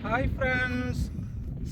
Hi friends,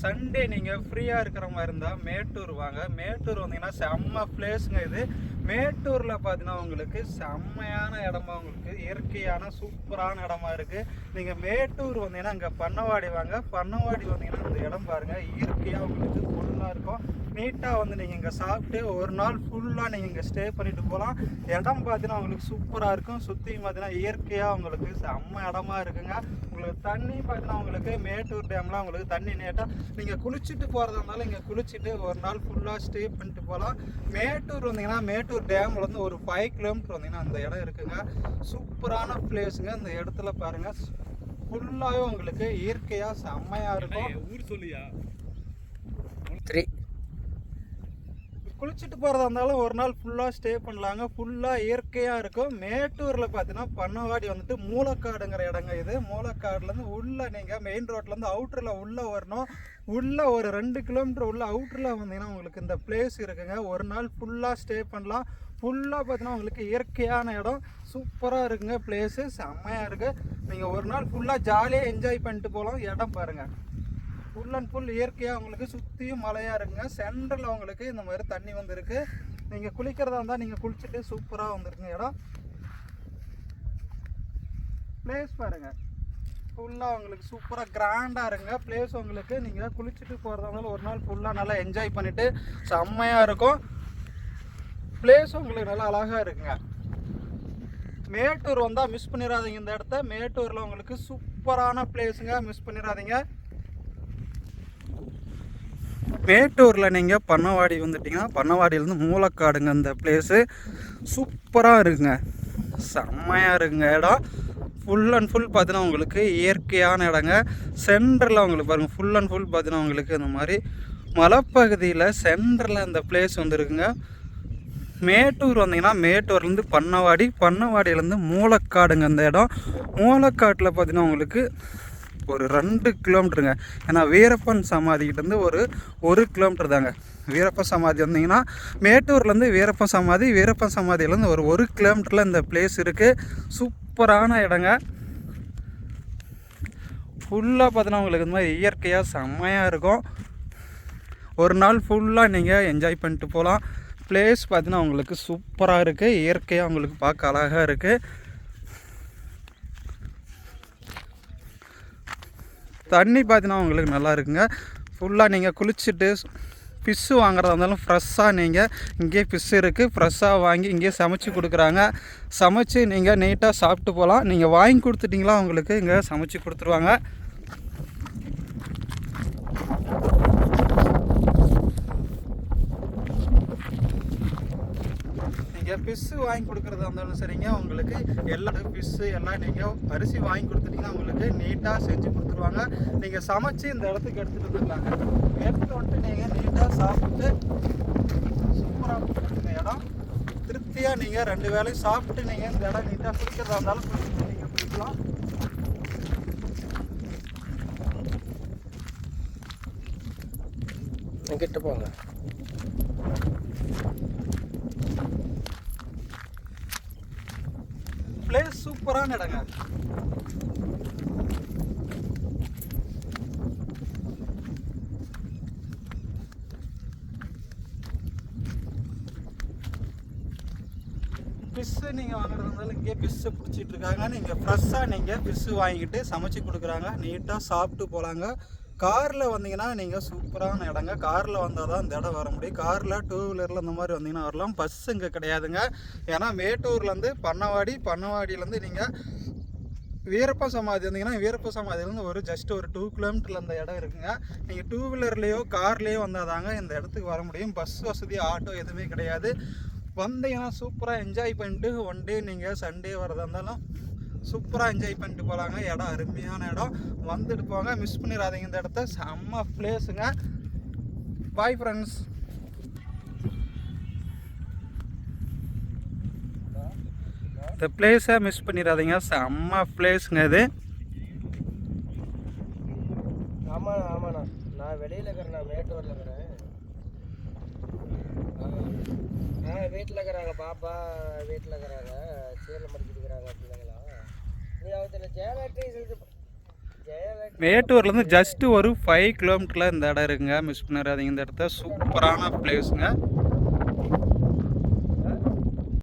Sunday நீங்கள் ஃப்ரீயாக இருக்கிற மாதிரி இருந்தால் மேட்டூர் வாங்க. மேட்டூர் வந்தீங்கன்னா செம்ம பிளேஸுங்க இது. மேட்டூரில் பார்த்தீங்கன்னா உங்களுக்கு செம்மையான இடமா, உங்களுக்கு இயற்கையான சூப்பரான இடமா இருக்குது. நீங்கள் மேட்டூர் வந்தீங்கன்னா இங்கே பண்ணவாடி வாங்க. பண்ணவாடி வந்தீங்கன்னா இந்த இடம் பாருங்கள், இயற்கையாக உங்களுக்கு ஃபுல்லாக இருக்கும். நீட்டாக வந்து நீங்கள் இங்கே சாப்பிட்டு ஒரு நாள் ஃபுல்லாக நீங்கள் இங்கே ஸ்டே பண்ணிட்டு போகலாம். இடம் பார்த்தீங்கன்னா உங்களுக்கு சூப்பராக இருக்கும். சுற்றியும் பார்த்தீங்கன்னா இயற்கையாக உங்களுக்கு செம்ம இடமா இருக்குங்க. உங்களுக்கு தண்ணி பார்த்தீங்கன்னா உங்களுக்கு மேட்டூர் டேம்லாம் உங்களுக்கு தண்ணி நேட்டாக நீங்கள் குளிச்சுட்டு போகிறதா இருந்தாலும் இங்கே குளிச்சுட்டு ஒரு நாள் ஃபுல்லாக ஸ்டே பண்ணிட்டு போகலாம். மேட்டூர் வந்தீங்கன்னா மேட்டூர் டேம்லேருந்து ஒரு 5 கிலோமீட்டர் வந்தீங்கன்னா அந்த இடம் இருக்குங்க. சூப்பரான பிளேஸுங்க. இந்த இடத்துல பாருங்கள், ஃபுல்லாகவே உங்களுக்கு இயற்கையாக செம்மையாக இருக்கும். ஊர் சொல்லியா 3 குளிச்சுட்டு போகிறதா இருந்தாலும் ஒரு நாள் ஃபுல்லாக ஸ்டே பண்ணலாங்க. ஃபுல்லாக இயற்கையாக இருக்கும். மேட்டூரில் பார்த்தீங்கன்னா பண்ணவாடி வந்துட்டு மூலக்காடுங்கிற இடங்க இது. மூலக்காடுலேருந்து உள்ளே நீங்கள் மெயின் ரோட்லேருந்து அவுட்டரில் உள்ளே வரணும். உள்ளே ஒரு 2 கிலோமீட்டர் உள்ள அவுட்டரில் வந்தீங்கன்னா உங்களுக்கு இந்த பிளேஸ் இருக்குங்க. ஒரு நாள் ஃபுல்லாக ஸ்டே பண்ணலாம். ஃபுல்லாக பார்த்தீங்கன்னா உங்களுக்கு இயற்கையான இடம் சூப்பராக இருக்குங்க. பிளேஸு செம்மையாக இருக்குது. நீங்கள் ஒரு நாள் ஃபுல்லாக ஜாலியாக என்ஜாய் பண்ணிட்டு போகலாம். இடம் பாருங்கள், ஃபுல் அண்ட் ஃபுல் இயற்கையாக உங்களுக்கு சுற்றியும் மலையாக இருக்குங்க. சென்டரில் உங்களுக்கு இந்த மாதிரி தண்ணி வந்துருக்கு. நீங்கள் குளிக்கிறதா இருந்தால் நீங்கள் குளிச்சுட்டு சூப்பராக வந்துருக்குங்க. இடம் பிளேஸ் பாருங்கள், ஃபுல்லாக உங்களுக்கு சூப்பராக கிராண்டாக இருக்குங்க. பிளேஸ் உங்களுக்கு நீங்கள் குளிச்சுட்டு போகிறதா இருந்தாலும் ஒரு நாள் ஃபுல்லாக நல்லா என்ஜாய் பண்ணிவிட்டு செம்மையாக இருக்கும். பிளேஸ் உங்களுக்கு நல்லா அழகாக இருக்குங்க. மேட்டூர் வந்தால் மிஸ் பண்ணிடாதீங்க இந்த இடத்த. மேட்டூரில் உங்களுக்கு சூப்பரான பிளேஸுங்க, மிஸ் பண்ணிடாதீங்க. மேட்டூரில் நீங்கள் பண்ணவாடி வந்துட்டிங்கன்னா பண்ணவாடியிலேருந்து மூலக்காடுங்க இந்த பிளேஸு. சூப்பராக இருக்குங்க, செம்மையாக இருக்குங்க. இடம் ஃபுல் அண்ட் ஃபுல் பார்த்தீங்கன்னா உங்களுக்கு இயற்கையான இடங்க. சென்டரில் உங்களுக்கு பாருங்கள், ஃபுல் அண்ட் ஃபுல் பார்த்தீங்கன்னா உங்களுக்கு இந்த மாதிரி மலைப்பகுதியில் சென்டரில் இந்த பிளேஸ் வந்துருக்குங்க. மேட்டூர் வந்தீங்கன்னா மேட்டூர்லேருந்து பண்ணவாடி, பண்ணவாடியிலேருந்து மூலக்காடுங்க இந்த இடம். மூலக்காட்டில் பார்த்தீங்கன்னா உங்களுக்கு ஒரு 2 கிலோமீட்டருங்க. ஏன்னா வீரப்பன் சமாதிக்கிட்டேருந்து ஒரு 1 கிலோமீட்டர் தாங்க. வீரப்பன் சமாதி வந்தீங்கன்னா மேட்டூர்லேருந்து வீரப்பன் சமாதி, வீரப்பன் சமாதியிலேருந்து ஒரு 1 கிலோமீட்டரில் இந்த பிளேஸ் இருக்குது. சூப்பரான இடங்க. ஃபுல்லாக பார்த்தீங்கன்னா உங்களுக்கு இந்த மாதிரி இயற்கையாக செம்மையாக இருக்கும். ஒரு நாள் ஃபுல்லாக நீங்கள் என்ஜாய் பண்ணிட்டு போகலாம். பிளேஸ் பார்த்தீங்கன்னா உங்களுக்கு சூப்பராக இருக்குது. இயற்கையாக உங்களுக்கு பார்க்க அழகாக இருக்குது. தண்ணி பார்த்தீங்கன்னா உங்களுக்கு நல்லா இருக்குங்க. ஃபுல்லாக நீங்கள் குளிச்சுட்டு ஃபிஷ்ஷு வாங்குறதா இருந்தாலும் ஃப்ரெஷ்ஷாக நீங்கள் இங்கேயே ஃபிஷ் இருக்குது, ஃப்ரெஷ்ஷாக வாங்கி இங்கேயே சமைச்சு கொடுக்குறாங்க. சமைச்சு நீங்கள் நீட்டாக சாப்பிட்டு போகலாம். நீங்கள் வாங்கி கொடுத்துட்டிங்களா உங்களுக்கு இங்கே சமைச்சு கொடுத்துருவாங்க. நீங்கள் ஃபிஷ்ஷு வாங்கி கொடுக்குறதா இருந்தாலும் சரிங்க, உங்களுக்கு எல்லா ஃபிஷ்ஷு எல்லாம் நீங்கள் அரிசி வாங்கி கொடுத்துட்டிங்கன்னா உங்களுக்கு நீட்டாக செஞ்சு கொடுத்துருவாங்க. நீங்கள் சமைச்சு இந்த இடத்துக்கு எடுத்துகிட்டு வந்துடலாங்க. எடுத்துகிட்டு வந்துட்டு நீங்கள் நீட்டாக சாப்பிட்டு சூப்பராக கொடுத்துருங்க. இடம் திருப்தியாக நீங்கள் 2 வேளையும் சாப்பிட்டு நீங்கள் இந்த இடம் நீட்டாக குடிக்கிறதா இருந்தாலும் குடிச்சிட்டு நீங்கள் குடிக்கலாம். கிட்ட போங்க. பிளேஸ் சூப்பரான இடங்க. ஃபிஷ்ஷு நீங்கள் வாங்குறது இருந்தாலும் இங்கே ஃபிஷ்ஷு பிடிச்சிட்டு இருக்காங்க. நீங்கள் ஃப்ரெஷ்ஷாக நீங்கள் ஃபிஷ்ஷு வாங்கிட்டு சமைச்சு கொடுக்குறாங்க. நீட்டாக சாப்பிட்டு போகலாங்க. காரில் வந்தீங்கன்னா நீங்கள் சூப்பரான இடங்க. காரில் வந்தால் தான் இந்த இடம் வர முடியும். காரில் 2 வீலரில் இந்த மாதிரி வந்தீங்கன்னா வரலாம். பஸ்ஸு இங்கே கிடையாதுங்க. ஏன்னா மேட்டூர்லேருந்து பண்ணவாடி, பண்ணவாடியிலேருந்து நீங்கள் வீரப்பன் சமாதி வந்தீங்கன்னா வீரப்பன் சமாதியிலேருந்து ஒரு ஜஸ்ட் ஒரு 2 கிலோமீட்டரில் அந்த இடம் இருக்குங்க. நீங்கள் 2 வீலர்லேயோ கார்லேயோ வந்தால் தாங்க இந்த இடத்துக்கு வர முடியும். பஸ் வசதி, ஆட்டோ எதுவுமே கிடையாது. வந்தீங்கன்னா சூப்பராக என்ஜாய் பண்ணிட்டு ஒன் டே நீங்கள் சண்டே வரதா இருந்தாலும் சூப்பராக என்ஜாய் பண்ணிட்டு போகலாங்க. இடம் அருமையான இடம், வந்துட்டு போங்க, மிஸ் பண்ணிடாதீங்க இந்த இடத்த. செம்ம பிளேஸுங்க. Bye friends. இந்த பிளேஸை மிஸ் பண்ணிடாதீங்க, செம்ம பிளேஸுங்க இது. ஆமாண்ணா ஆமாண்ணா, நான் வெளியில் இருக்கிறேண்ணா, மேட்டூரில் இருக்கிறேன். வீட்டில் இருக்கிறாங்க, பாப்பா வீட்டில் இருக்கிறாங்க, சீரில் படிச்சுட்டு இருக்கிறாங்க பிள்ளைங்களா. நீ அவத்துல ஜெயலட்சுமி மேட்டூர்லேருந்து ஜஸ்ட் ஒரு 5 கிலோமீட்டரில் இந்த இடம் இருக்குங்க. மிஸ் பண்ணிடாதீங்க இந்த இடத்த. சூப்பரான பிளேஸுங்க.